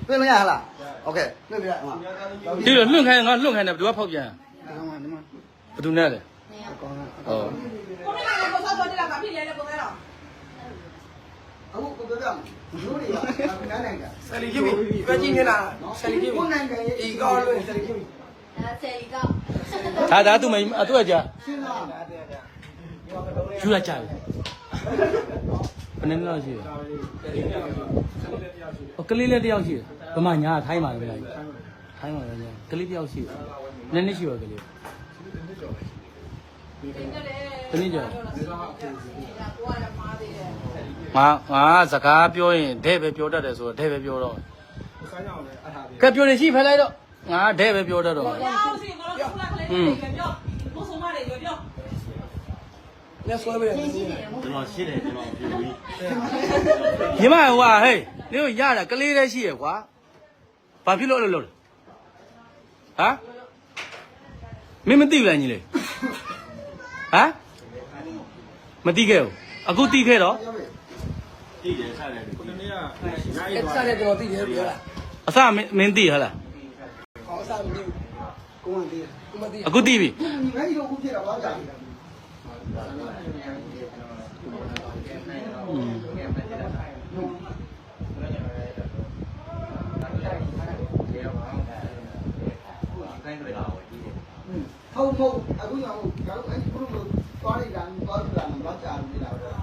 对了呀啦，OK，对不对嘛？对了，论开的，不要跑偏。不都那的？哦。我们那个多少你那个皮来的不来了。我不知道，有的呀，哪那个？三里kimi，不今天啦，三里 kimi， 一高论三里 kimi。他都没都要加。就要加。不能老去。哦，格里来的要去，不嘛伢太嘛的，太嘛的伢，格里的要去，那你去吧格里。跟你讲。我自家表演，台北表达的时候，台北表达。该表演戏拍来的，台北表达的。嗯。那说不了。你妈话嘿，你说伢的格里的戏话，把皮落了，啊？没对不啦你嘞？啊？没对开哦，啊，够对开了。上来就地铁不要了。啊，啥没对好了？好啥没对，公安地，公安地。啊，够对比。你看有股票了，我讲。好，အခုကြောင့်ကျွန်တော်အဲ့ဘုလိုသွားလိုက်တာသွားကြတာတော့ကြာပြီလားတော့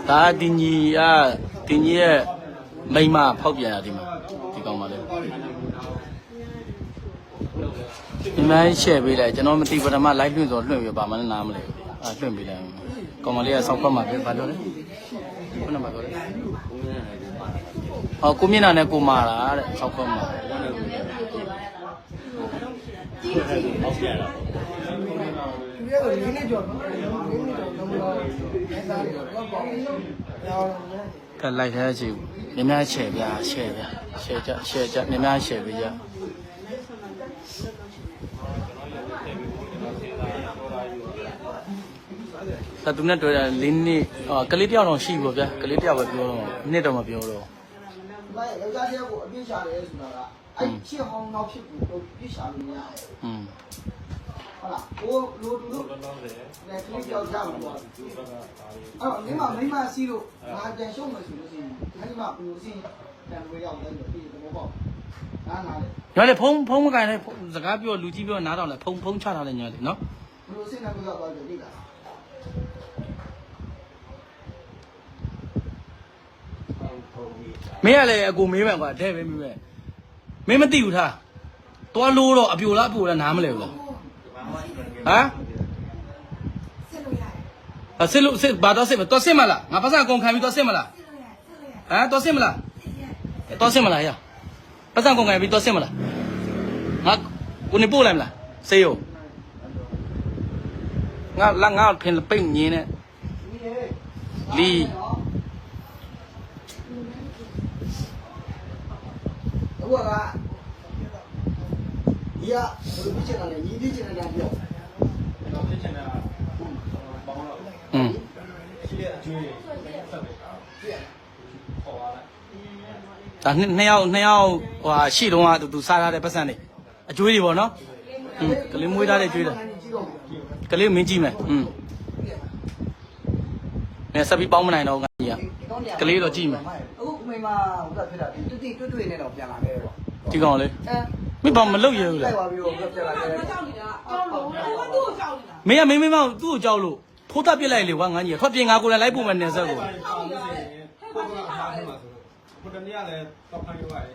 ဒါတင်ကြီးရဲ့မိမဖောက်ပြန်တာဒီမှာဒီကောင်မလေးဒီမိုင်းရှယ်ပေးလိုက်ကျွန်တော်မသိပထမ live လွှင့်ဆိုလွှင့်ပြပါမလဲနားမလဲလွှင့်ပေးလိုက်ကောင်မလေးကဆောက်ဖတ်မှာပဲဘာလို့လဲခုနကပြောတယ်ဟောကိုမျက်နှာနဲ့ကိုမာတာတဲ့ဆောက်ဖတ်မှာဟုတ်ကဲ့လား ဒီကတော့လေးနေကြော်နော်လေးနေကြော်တော့တော့အဲစားရတော့ပေါ့ရော ကလိုက်ထားချီမြများချဲ့ပြချဲ့ကြမြများချဲ့ပြကြသာသူနဲ့တွေ့တာ၄နှစ်ကလေးတယောက်တော့ရှိပြီဗျာကလေးတယောက်ပဲပြောတော့နှစ်တော့မပြောတော့ ဒီမှာယောက်ျားတယောက်ကိုအပြစ်ရှာတယ်ဆိုတာကအဲ့ချစ်ဟောင်းနောက်ဖြစ်ပြီးတော့ပြစ်ရှာလို့မရတယ်ဟုတ်လားဟိုလိုတူလို့လည်းခလစ်ကြောက်ကြမှာပေါ့အဲ့တော့ဒီမှာမိမစီးလို့ငါပြန်ရှုံးမယ်ဆိုလို့ရှိရင်ဒီမှာဘယ်လိုစီးပြန်ဝေးရောက်လဲပြီးတော့ပေါ့နားလေ ညလေဖုံးမကန်လေစကားပြောလူကြီးပြောနားတော့လေဖုံးချထားလေညလေနော် ဘယ်လိုစိတ်နဲ့ပြောတော့တယ်ဒီလားမင်းကလည်းအကိုမေးမှန်ကွာတဲ့ပဲမေးမယ်မင်းမသိဘူးထားတွားလို့တော့အပြိုလားအပြိုလားနားမလဲဘူးလားဟမ်စစ်ဘာတော့စစ်မတော်စစ်မလားငါပတ်စံကုန်ခံပြီးတော်စစ်မလားဟမ်တော်စစ်မလားတော်စစ်မလားရပတ်စံကုန်ခံပြီးတော်စစ်မလားငါကိုနေပို့လိုက်မလားစေးရောငါဖင်ပိတ်ညင်းနဲ့လီ အခုကဒီကဘယ်လိုဖြစ်ချင်တာလဲညီဖြစ်ချင်တာပြောဒါနှစ်ယောက်ဟိုရှိတော့ကသူစားထားတဲ့ပတ်စံတွေအကျွေးတွေပေါ့နော်ကလေးမွေးထားတဲ့ကျွေးတယ်ကလေးမင်းကြည့်မယ်နဲ့စပ်ပြီးပေါင်းမနိုင်တော့ငါကြီးကလေးတော့ကြည့်မယ် အခုမိမဟိုကဖြစ်တာတူတီတွေ့နေတော့ပြန်လာခဲ့တော့ ဒီကောင်လေမင်းဘာမလုပ်ရဘူးလား တိုက်သွားပြီးတော့ပြန်လာခဲ့ ကြောက်နေတာကြောက်လို့သူ့ကိုကြောက်နေတာ မင်းကမင်းမသူ့ကိုကြောက်လို့ဖိုးတပ်ပစ်လိုက်လေကွာငါကြီးထွက်ပြင်ငါကိုယ်လည်းလိုက်ပို့မယ်နေဆက်ကို ဟိုတနေ့ကလည်းတော့ဖိုင်းရွာတယ်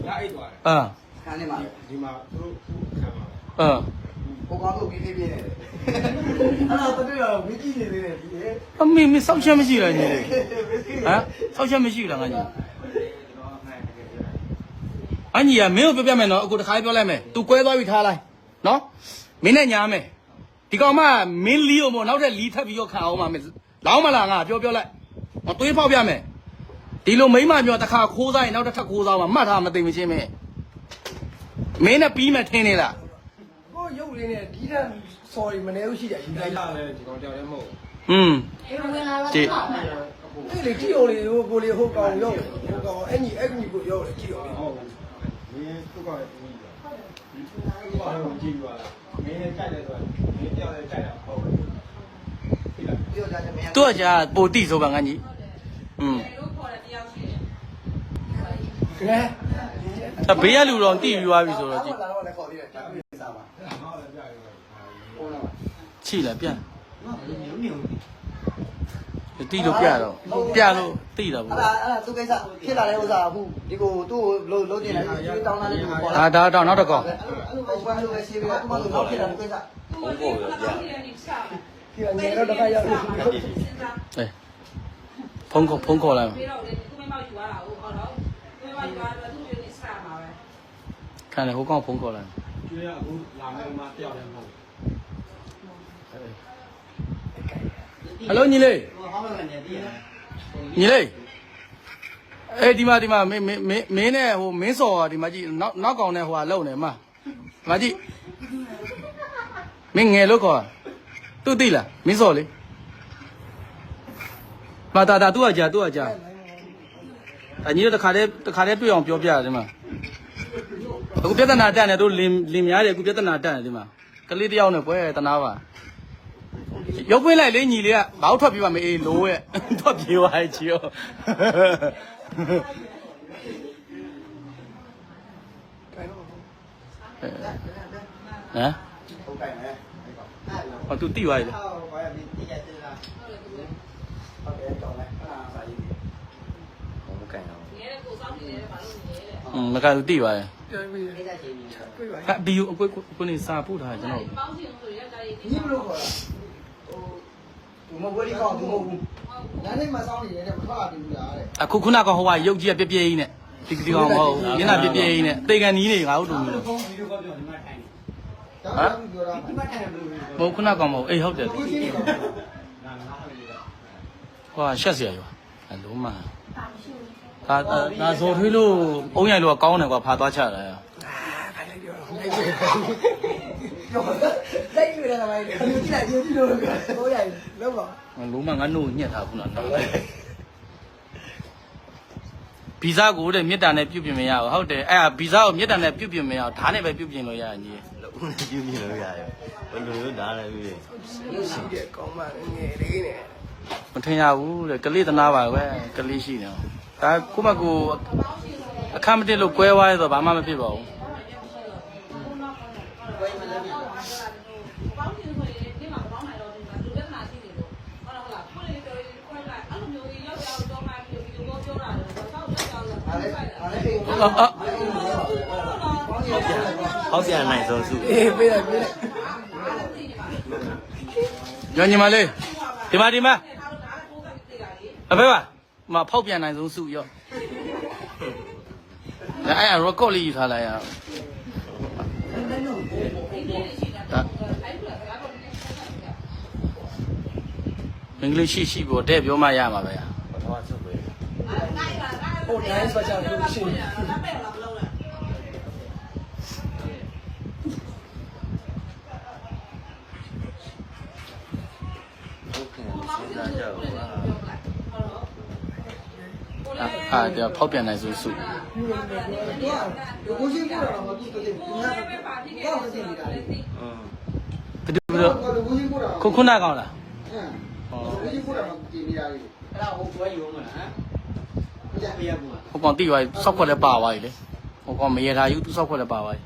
ရအိတ်သွားတယ် ခန်းနေမှာ ဒီမှာသူတို့ခံပါဟိုကောင်တို့ပြီးနေတယ်အဲ့တော့တူတော့မကြည့်နေသေးတယ်ဒီလေ အမေမစောက်ချက်မရှိလားညီလေးဟမ်စောက်ချက်မရှိလားငါကြီးအညီကမင်းကိုပြောပြမယ်နော်အခုတစ်ခါပြောလိုက်မယ် तू ကွဲသွားပြီထားလိုက်နော်မင်းနဲ့ညာမယ်ဒီကောင်မမင်းလီအောင်မို့နောက်ထပ်လီထပ်ပြီးတော့ခံအောင်ပါမယ်လောင်းမလားငါပြောလိုက်ငါတွေးဖောက်ပြမယ်ဒီလိုမိမပြောတစ်ခါခိုးစားရင်နောက်တစ်ထပ်ခိုးစားမှာမှတ်ထားမသိမချင်းမင်းနဲ့ပြီးမှထင်းနေလား ကိုရုပ်လေးနဲ့ဒီတဲ့ sorry မနေဘူးရှိတယ်ယူလိုက် လာတယ်ဒီကောင်ကြောက်ရဲမဟုတ် อืม ဒီ အဲ့လေကြည့်အောင်လေကိုလေဟိုကောင်ရောက်ဟိုကောင်အဲ့ညီကိုရောက်လေကြည့်အောင် ဟုတ်မင်းသူ့ကောင်ရဲ့ဦးကြီးပါသူ့ကောင်ကိုကြည့်ပါမင်းလည်းကြိုက်တယ်ဆိုမင်းကြောက်လည်းကြိုက်တာဟုတ်ပြီလား ပြောကြတယ်မင်း သူ့အကြာပိုတိဆိုပါငါကြီးอืม လို့ခေါ်တယ်တရားရှိတယ် ကဲ ဘေးကလူတော်တိပြီးသွားပြီဆိုတော့ကြည့် လာတော့လည်းခေါ်သေးတယ်ဒါပြေးစားပါ ငါလည်းကြိုက်တယ် ဟုတ်လား ချိလာပြန် ငါလည်းညုံညုံ တိလို့ပြတော့ပြလို့တိတာပေါ့ အဲ့ဒါသူကိစ္စဖြစ်လာတဲ့ဥစ္စာအခုဒီကိုသူ့ကိုလုံးတင်လိုက်ဒီတောင်းတာလေးကိုခေါ်လာ ဒါတော့နောက်တစ်ကောင် အဲ့လိုပဲအဲ့လိုပဲရှင်းပြီးတော့သူ့မလို့တော့ဖြစ်လာတဲ့ကိစ္စ သူ့ကိုလည်းကောင်းတယ်နေချာ ဒီငယ်တော့တခါရောက်လို့ စဉ်းစား အေးဖုန်းခေါ်လိုက် ပြီးတော့လေသူ့မမောက်ယူလာတာဟုတ်တော့သူ့မမောက်ယူလာတော့သူ့ရဲ့စတာမှာပဲ ခံတယ်ဟိုကောင်ဖုန်းခေါ်လိုက် ကျွေးရအခုလာမယ်မှာတယောက်လည်းမဟုတ် ဟယ်လိုညီလေး ဟောင်းမယ်နေတည်ရ ညီလေးအေးဒီမှာမင်းနဲ့ဟိုမင်းစော်ဒီမှာကြည့်နောက်ကောင်နဲ့ဟိုကလုံနေမှာဒီမှာကြည့်မင်းငယ်လို့ခေါ်သူသိလားမင်းစော်လေမတာသူ့အကြာအညီတို့တခါတည်းတွေ့အောင်ပြောပြတယ်ဒီမှာအခုပြဿနာတက်နေတို့လင်များတယ်အခုပြဿနာတက်နေဒီမှာကလေးတယောက်နဲ့ပွဲတနာပါရုပ်ပွင့်လိုက်လေညီလေးကဘာလို့ထွက်ပြေးပါမအေးလိုးရဲ့ထွက်ပြေးသွားရဲ့ချီရောဟမ် ဟုတ်ကဲ့မယ် ဟောသူတိသွားပြီလေ ဟောဘာလဲဒီတည်ရတယ်လားဟုတ်ကဲ့ကြောင်းလိုက်အဲ့ဒါစာရေးတယ် ဟုတ်ကဲ့တော့ ငယ်တဲ့ကိုစောင်းနေတယ်ဘာလို့နေလဲတဲ့ မကသူတိသွားတယ် ပြန်ပြီး ကိစ္စချင်းကြီး ပြေးပါ အဘီကိုကိုနေစာပို့ထားတယ်ကျွန်တော် ပေါင်းချင်ဆိုရတာရေး ညီမလို့ခေါ်တာဟိုသူမဝရီကောင်းသူမဟုတ်ဘူးညနေမှစောင်းနေတယ်မထွက်လာဘူးလားတဲ့ အခုခုနကဟိုကရုပ်ကြီးကပြပြကြီးနဲ့ဒီကောင်မဟုတ်မျက်နှာပြပြကြီးနဲ့တေကန်နီးနေငါတို့တူမျိုး ဖုန်းဗီဒီယိုကောပြောဒီမှာထိုင်နေ ဒါမှပြောတာဒီမှာထိုင်တယ်လို့ မဟုတ်ခုနကောင်မဟုတ်အေးဟုတ်တယ် ကိုရှင်းနေတော့ နာငါလည်း ဟောရှက်เสียရောအလုံးမဒါဇော်ထွေးလို့အုံးရိုင်လို့ကောင်းတယ်ကွာဖာသွားချတာ ခိုင်းလိုက်ပြောလိုက်လို့ရတာပဲဒီကြည့်လိုက်ကြည့်လို့ဟိုရလောက်ပါ လုံးမငါနှုတ်ညှက်ထားခုနနော်ဗီဇကိုတဲ့မြစ်တာနဲ့ပြုတ်ပြင်မရဘူးဟုတ်တယ်အဲ့ဒါဗီဇကိုမြစ်တာနဲ့ပြုတ်ပြင်မရအောင်ဓာတ်နဲ့ပဲပြုတ်ပြင်လို့ရရင်ကြီး လုံးပြုတ်ပြလို့ရတယ်ဘယ်လိုလဲဒါလည်းပြီး ရှိတဲ့ကောင်းမှငယ်လေးနဲ့ မထင်ရဘူးတဲ့ကလေးသနာပါပဲကလေးရှိတယ်ဒါကိုမကိုအခမ်းမတက်လို့ကွဲသွားရဲဆိုဘာမှမဖြစ်ပါဘူး ပေါင်းချင်ဆိုရင်ဒီမှာပေါင်းနိုင်တော့ဒီမှာလူလက်နာရှိနေလို့ဟုတ်လားဟုတ်လားကိုယ်လေးပြောရင်ကိုယ်ကအဲ့လိုမျိုးရောက်ရောက်တော့မှပြီးဒီလိုပြောတာတော့ဆောက်ရောက်ရောက်လာတယ် အားလည်းအိမ် ဟောက်ပြန်နိုင်ဆုံးစု အေးပြေးလိုက်ပြေးလိုက် ညညီမလေးဒီမှာအဖေပါမဖောက်ပြန်နိုင်ဆုံးစုရောအဲ့ record လေးယူထားလိုက်ရအောင်အင်္ဂလိပ်ရှိပေါ်တဲ့ပြောမှရမှာပဲ ဘာသာစုပဲ ဟိုတိုင်းစပါချာလို့ရှိရင် ဟုတ်ကဲ့စဉ်းစားကြပါ ဒါဖောက်ပြန်နိုင်ဆုံးစု ကိုရှင်းပြတော့မပြည့်တယ်ဒီမှာတော့မသိနေတာလေ ဘယ်လိုကိုရှင်းပေါ်တာခုနကောင်လား ကိုရှင်းပြတော့မပြည့်နေတာလေအဲ့ဒါဟိုဘွဲရုံးမလားဟမ်ပြပြဘူး ဟိုကောင်တိသွားပြီစောက်ခွက်လည်းပါသွားပြီလေဟိုကောင်မရထားယူသူစောက်ခွက်လည်းပါသွားပြီ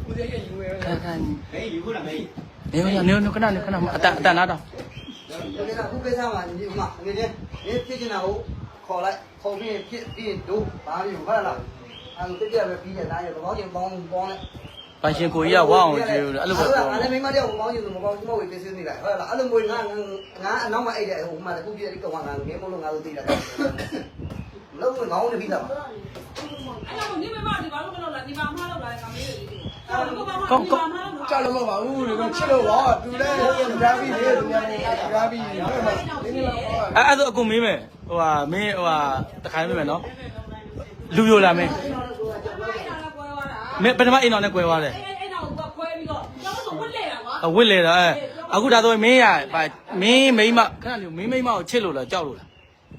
ဦးလေးရဲ့ယူရဲ ခဏခဏ ဟေးယူလာမေး နေခဏအတန်နာတော့ ဒီကခုကိစ္စမှာဒီမှာငယ်ချင်းဖြစ်ချင်တာကိုခေါ်လိုက်ခေါ်ပြီးဖြစ်ပြီးတို့ဘာလို့ဟုတ်လားအဲ့လိုပြပြပဲပြီးနေတာရေဘောင်းချင်းပေါင်းလိုက် ပိုင်ရှင်ကိုကြီးကဝါအောင်ကျေးလို့အဲ့လိုပဲပြော အဲ့ဒါမိမတယောက်ပေါင်းချင်းမပေါင်းမဝေးပြစနေလိုက်ဟုတ်လားအဲ့လိုမျိုးငါအနောက်မှာအိတ်တယ်ဟိုမှာခုပြဒီကောင်ကငါငယ်မလို့ငါတို့သိတာလုံးဝခေါင်းနေပြီလား အဲ့တော့ဒီမမဒီဘာလို့မလုပ်လဲဒီဘာမှလုပ်လာကမေးတယ်ဒီအဲ့တော့ဘာမှ ကောင်း ဒီ ကော ဘာ င်း မှလုပ် ကြောက်လို့မပါဘူးဒီကချစ်လို့ပါသူလည်းဓာတ်ပြီးလေသူလည်းဓာတ်ပြီးဒီမှာဒီနေ့တော့ အဲ့ဒါအကုန်မေးမယ်ဟိုဟာမင်းဟိုဟာတခိုင်းမေးမယ်နော်လူပြိုလာမင်း အဲ့ဒါလည်းကွဲသွားတာ မင်းပထမအိမ်တော်နဲ့꿰သွားတယ် အဲ့တော့ကွဲ ဝတ်လေတာကွာ ဝစ်လေတာအခုဒါဆိုမင်းရမင်းမိမခဏလေးမင်းမိမကိုချစ်လို့လားကြောက်လို့လား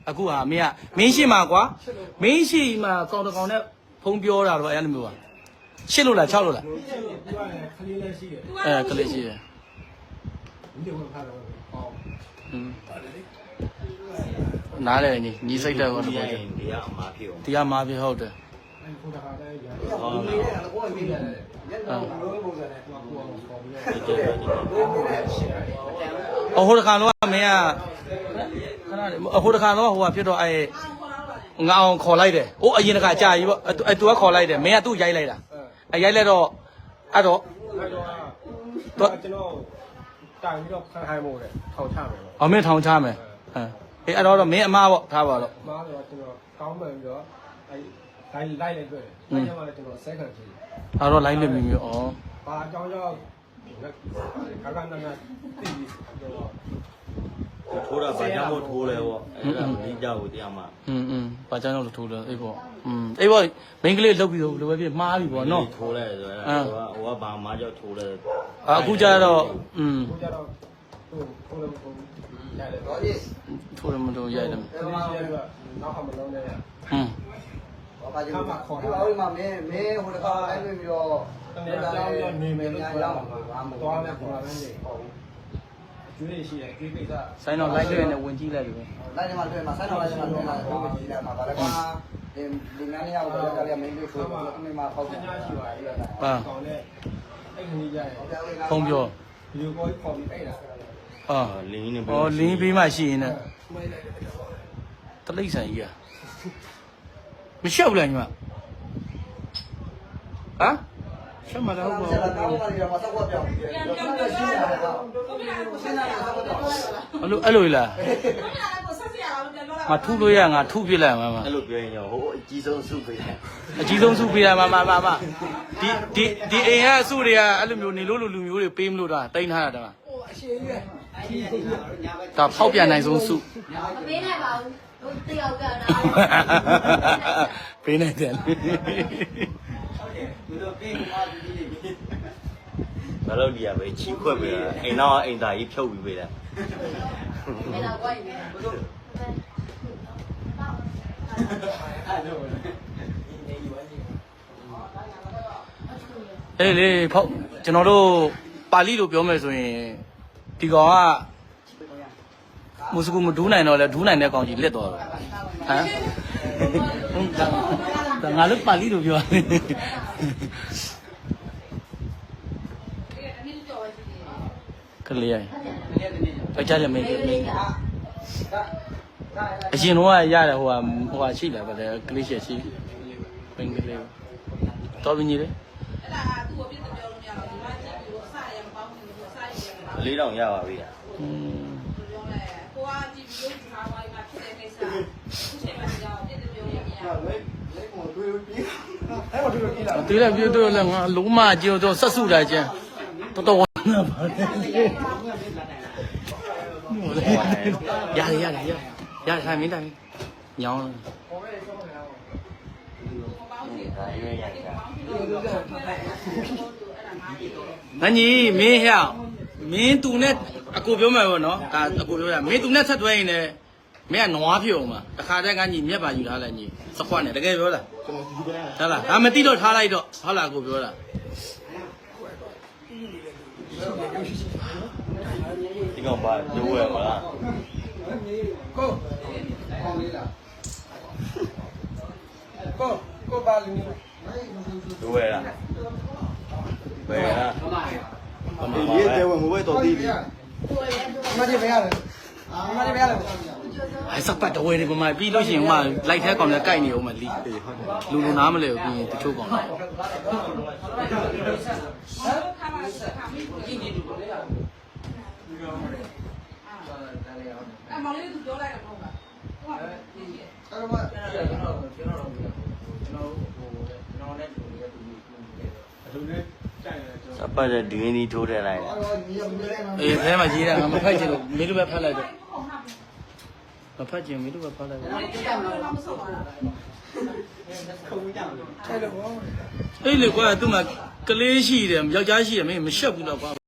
အခုဟာမင်းကမင်းရှိမှာကွာမင်းရှိမှာကောင်တကောင်နဲ့ဖုံးပြောတာတော့အဲ့လိုမျိုးပါချစ်လို့လားချောက်လို့လား သူကလည်းခလေးလည်းရှိတယ် ကလေးရှိတယ် ဒီဝင်ဖားတော့ဟော နားလေညီစိတ်တဲ့ကော ဒီ တော့ ရင်ဒီကအမှားဖြစ်အောင် တရားမှာပြဟုတ်တယ် အဲ့ကိုတခါတည်းရ ဟော နေတယ်ကိုယ်နေတယ်ညနေလုံးပုံစံနဲ့ ဟောကိုအောင်ပေါ်ပြီး ဒီကျတော့ဒီ ဟိုတခါတော့မင်းကခဏလေးဟိုတခါတော့ဟိုကဖြစ်တော့ငါအောင်ခေါ်လိုက်တယ်အိုးအရင်တခါကြာကြီးပေါ့သူကခေါ်လိုက်တယ်မင်းကသူ့ရိုက်လိုက်တာရိုက်လိုက်တော့အဲ့တော့ တော့ကျွန်တော်တိုင်ပြီးတော့ခံခိုင်းမို့တယ်ထောင်ချမယ်ပေါ့ အမင်းထောင်ချမယ်အေးအဲ့တော့မင်းအမားပေါ့ထားပါတော့ မားတော့ကျွန်တော်ကောင်းမှန်ပြီးတော့အဲ့လိုက်လိုက်တွေ့တယ်အဲ့ကျမှလည်းကျွန်တော်ဆက်ခံကြည့် အဲ့တော့ line လွတ်မျိုးဩ ဘာအကြောင်းကြောင့်ခါကနနာတီးတော့ ထိုးတာဘာကြောင့်မို့ထိုးလဲပေါ့အဲ့ဒါဒီကြောက်ကိုတရားမှာ ဘာကြောင့်လို့ထိုးလဲအေးပေါ့အေးပေါ့မိန်းကလေးလုတ်ပြီးတော့ဘယ်လိုပဲဖြစ်မှားပြီပေါ့နော် ထိုးလဲဆိုတော့ဟိုကဘာမှကြောက်ထိုးလဲ အခုကျတော့ကိုကြတော့ဟိုကိုလည်းကိုရတယ်တော့ တော့ဒီ ထိုးတယ်မလို့ရိုက်တယ် ဒီလိုကတော့နောက်မှမလုံးနဲ့ ဘာပါကြည့်လို့ခေါ်တာဒီမှာမင်းဟိုတခါလိုက်ပြီးတော့ တနေ့ကြောင်းရောနေမယ်လို့ပြောတာပါသွားမယ်ခေါ်လာမယ်လေကျွေးရှိတယ်ကျွေးကိစ္စ ဆိုင်တော့ line လွတ်နေဝင်ကြည့်လိုက်ပြီ လိုက်တယ်မှာတွေ့မှာဆိုင်တော်လိုက်တယ်မှာတွေ့မှာဒီကြည့်လိုက်မှာဒါလည်းကွာဒီငန်းလေးရောက်တော့လည်းမင်းတို့ဆိုတော့အမေမှာပေါက် စ တယ် ညာရှိပါရဲ့ကောင်းတဲ့အဲ့ခဏကြီးကြရဲ့ ဖုံးပြော ဒီလိုကိုခေါ်ပြီးအဲ့ဒါ လင်းနေ ဩလင်းပေးမှရှိရင်လည်းတလိမ့်ဆိုင်ကြီးอ่ะမလျှောက်လိုက်ညီမဟမ်ရှက်မလားဟုတ်ပါ ဆက်လာတော့ပါရမှာတော့ပြောင်းပြီးတယ်တော့ရှင်းရတယ်တော့ရှင်းရတယ်တော့ အဲ့လိုလား ဘယ်လိုလဲကိုဆက်စရာလို့ပြန်ပြောလိုက် ငါထုလို့ရငါထုပြလိုက်မှာမ အဲ့လိုပြောရင်တော့ဟိုအကြီးဆုံးစုပေးတယ် အကြီးဆုံးစုပေးတာမဒီအိမ်ကအစုတွေကအဲ့လိုမျိုးနေလို့လူမျိုးတွေပေးမလို့တာတိန်းထားတာတမ ဟိုအရှိန်ကြီး ဒါဖောက်ပြန်နိုင်ဆုံးစု မပေးနိုင်ပါဘူးတို့တယောက်ကတာ ပေးနိုင်တယ် ဘာလို့ဒီရပဲချီခွက်ပေးတာအိမ်တော့အိမ်သားကြီးဖြုတ်ပြီးပေးတာ မင်းတော့ဝိုင်းနေတယ် အေးလေဖောက်ကျွန်တော်တို့ပါဠိလိုပြောမယ်ဆိုရင်ဒီကောင်ကမုစကူမဒူးနိုင်တော့လဲဒူးနိုင်တဲ့ကောင်ကြီးလက်တော်တယ်ဟမ်ငါလည်းပါဠိလိုပြောတယ် အနည်းကြော်ပဲရှိတယ် ကလေးရပကြတယ်မင်းအရင်တော့ရတယ်ဟိုဟာရှိတယ်ဗါလေကလေးရှိပင်ကလေးတော်ပြီညီလေ အဲ့ဒါကသူ့ကိုပြစ်တယ်ပြောလို့မရတော့ဒီမှာကြည့်ပြီးတော့အစရမပေါင်းဘူးလို့အစရရမှာ ၄တောင်ရပါပြီ ပြောလဲကိုကကြည့်ပြီးလို့ထားပါမှာဖြစ်တဲ့ကိစ္စအခုချိန်မှာကြောက်ပြစ်တယ်ပြောလို့မရဘူး လက်ကိုတွေ့ပြီး အဲ့တော့ဒီလိုကြည့်လာ တေးလည်းပြောတော့လည်းငါလုံးမကြည့်တော့ဆက်စုတာကျန်တော်ဝါနာပါရထိုင်မင်းတိုင်ညောင်း ဒါရွေးရိုက်တာ ငါကြီးမင်းဟဲ့မင်းသူနဲ့အကိုပြောမယ်ပေါ့နော်ဒါအကိုပြောရမင်းသူနဲ့ဆက်သွဲရင်လည်းမင်းကနွားဖြစ်အောင်ပါတခါတည်းကညီမျက်ပါယူထားလိုက်ညီစခွက်နဲ့တကယ်ပြောလားဟုတ်လားဒါမသိတော့ထားလိုက်တော့ဟုတ်လားအကိုပြောတာ ဒီကောင်ပါကျိုးရပါလား ကို ပေါင်းလေးလား ကိုပါလင်း ကျိုးရလားဘယ်လား ဒီရဲတဲ့ဝင်မဝဲတော်သေးလေ မကြည့်မရတယ်မကြည့်မရတယ် အဲစပတ်တဝဲနေပမာပြီးလို့ရှိရင်ဟိုမှာလိုက်ထဲကောင်လည်းကြိုက်နေအောင်မလီလူလူနားမလဲဘူးပြီးရင်တချို့ကောင် ခါမှဆက်ခါမိကိုကြည့်နေတယ်လေအဲ့မောင်လေးကပြောလိုက်တာမဟုတ်လားဟုတ်ပါဘူး အဲ့တော့ စပတ်တဲ့ဒီင်းဒီထိုးတယ်လိုက် အေးအဲမှာရေးတာငါမဖတ်ချင်လို့မင်းတို့ပဲဖတ်လိုက်တော့မဖတ်ချင်မင်းတို့ပဲဖတ်လိုက်တော့ အဲ့လိုပေါ့ အေးလေကွာသူ့မှာကလေးရှိတယ်ယောက်ျားရှိတယ်မင်းမရှက်ဘူးတော့ကွာ